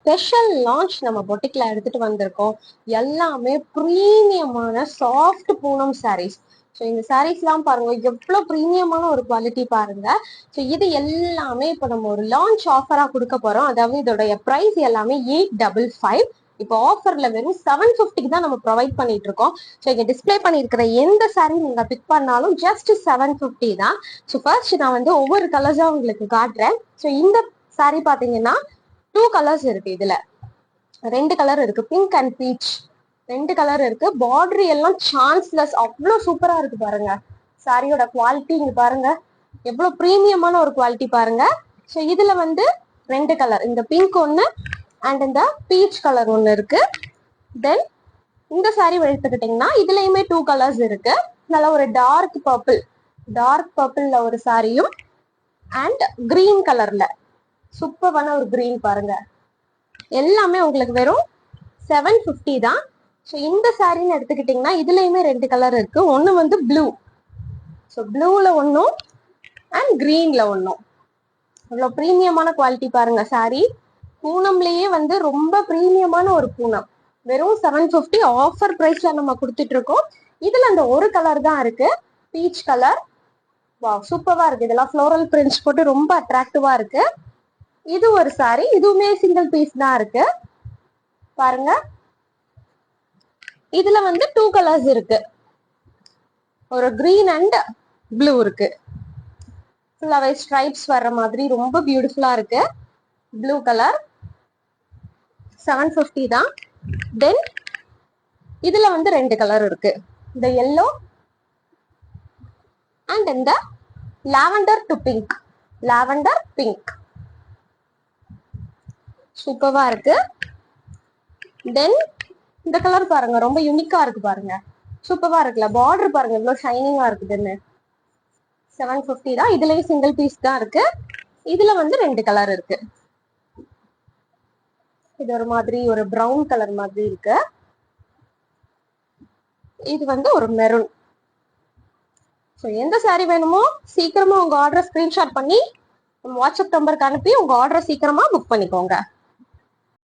Special launch நம்ம பொட்டிக்ல எடுத்துட்டு வந்திருக்கோம். எல்லாமே ப்ரீமியமான சாஃப்ட் பூனம் சாரீஸ். ஸோ இந்த சாரீஸ்லாம் பாருங்க எவ்வளவு ப்ரீமியமான ஒரு குவாலிட்டி பாருங்க. ஸோ இது எல்லாமே இப்போ நம்ம ஒரு லான்ச் ஆஃபரா கொடுக்க போறோம். அதாவது இதோடைய பிரைஸ் எல்லாமே 855. இப்போ ஆஃபர்ல வெறும் 750 தான் நம்ம ப்ரொவைட் பண்ணிட்டு இருக்கோம். ஸோ இங்க டிஸ்பிளே பண்ணிருக்கிற எந்த சாரீ நீங்க பிக் பண்ணாலும் ஜஸ்ட் 750 தான். ஸோ ஃபர்ஸ்ட் நான் வந்து ஒவ்வொரு கலர்ஸா உங்களுக்கு காட்டுறேன். ஸோ இந்த சாரீ பாத்தீங்கன்னா 2 கலர்ஸ் இருக்கு. இதுல 2 கலர் இருக்கு, பிங்க் அண்ட் பீச் 2 கலர் இருக்கு. பார்டர் எல்லாம் சான்ஸ்லெஸ், அவ்வளவு சூப்பரா இருக்கு பாருங்க. சாரியோட குவாலிட்டி இங்க பாருங்க, எவ்வளவு பிரீமியமான ஒரு குவாலிட்டி பாருங்க. ஸோ இதுல வந்து 2 கலர், இந்த பிங்க் ஒன்னு அண்ட் இந்த பீச் கலர் ஒன்னு இருக்கு. தென் இந்த சாரி எடுத்துக்கிட்டீங்கன்னா இதுலயுமே 2 கலர்ஸ் இருக்கு. நல்ல ஒரு டார்க் பர்பிள்ல ஒரு சாரியும் அண்ட் கிரீன் கலர்ல சூப்பரான ஒரு கிரீன் பாருங்க. எல்லாமே உங்களுக்கு வெறும் 750 தான். ஸோ இந்த சாரின்னு எடுத்துக்கிட்டீங்கன்னா இதுலயுமே 2 கலர் இருக்கு. ஒன்னு வந்து ப்ளூ, ஸோ ப்ளூல ஒன்னும் அண்ட் கிரீன்ல ஒன்னும். அவ்வளவு பிரீமியமான குவாலிட்டி பாருங்க. சாரி பூனம்லயே வந்து ரொம்ப பிரீமியமான ஒரு பூனம். வெறும் 750 ஆஃபர் பிரைஸ்ல நம்ம கொடுத்துட்டு இருக்கோம். இதுல அந்த ஒரு கலர் தான் இருக்கு, பீச் கலர். வா சூப்பரா இருக்கு. இதெல்லாம் ஃப்ளோரல் பிரிண்ட்ஸ் போட்டு ரொம்ப அட்ராக்டிவா இருக்கு. இது ஒரு சாரி, இதுவுமே சிங்கிள் பீஸ் தான் இருக்கு பாருங்க. இதுல வந்து 2 கலர்ஸ் இருக்கு, ஒரு கிரீன் அண்ட் ப்ளூ இருக்கு. ஃபுல்லாவே ஸ்ட்ரைப்ஸ் வர்ற மாதிரி ரொம்ப பியூட்டிஃபுல்லா இருக்கு. ப்ளூ கலர் 750 தான். தென் இதுல வந்து 2 கலர் இருக்கு, இந்த எல்லோ அண்ட் இந்த lavender to pink, lavender pink. சூப்பரா இருக்கு. தென் இந்த கலர் பாருங்க, ரொம்ப யூனிக்கா இருக்கு பாருங்க. சூப்பரா இருக்குல்ல, பார்டர் பாருங்க எவ்வளவு ஷைனிங்கா இருக்குதுன்னு. 750 தான். இதுலயும் சிங்கிள் பீஸ் தான் இருக்கு. இதுல வந்து 2 கலர் இருக்கு. இது ஒரு மாதிரி ஒரு பிரவுன் கலர் மாதிரி இருக்கு. இது வந்து ஒரு மெரூன். ஸோ எந்த சாரி வேணுமோ சீக்கிரமா உங்க ஆர்டரை ஸ்கிரீன்ஷாட் பண்ணி வாட்ஸ்அப் நம்பருக்கு அனுப்பி உங்க ஆர்டரை சீக்கிரமா புக் பண்ணிக்கோங்க.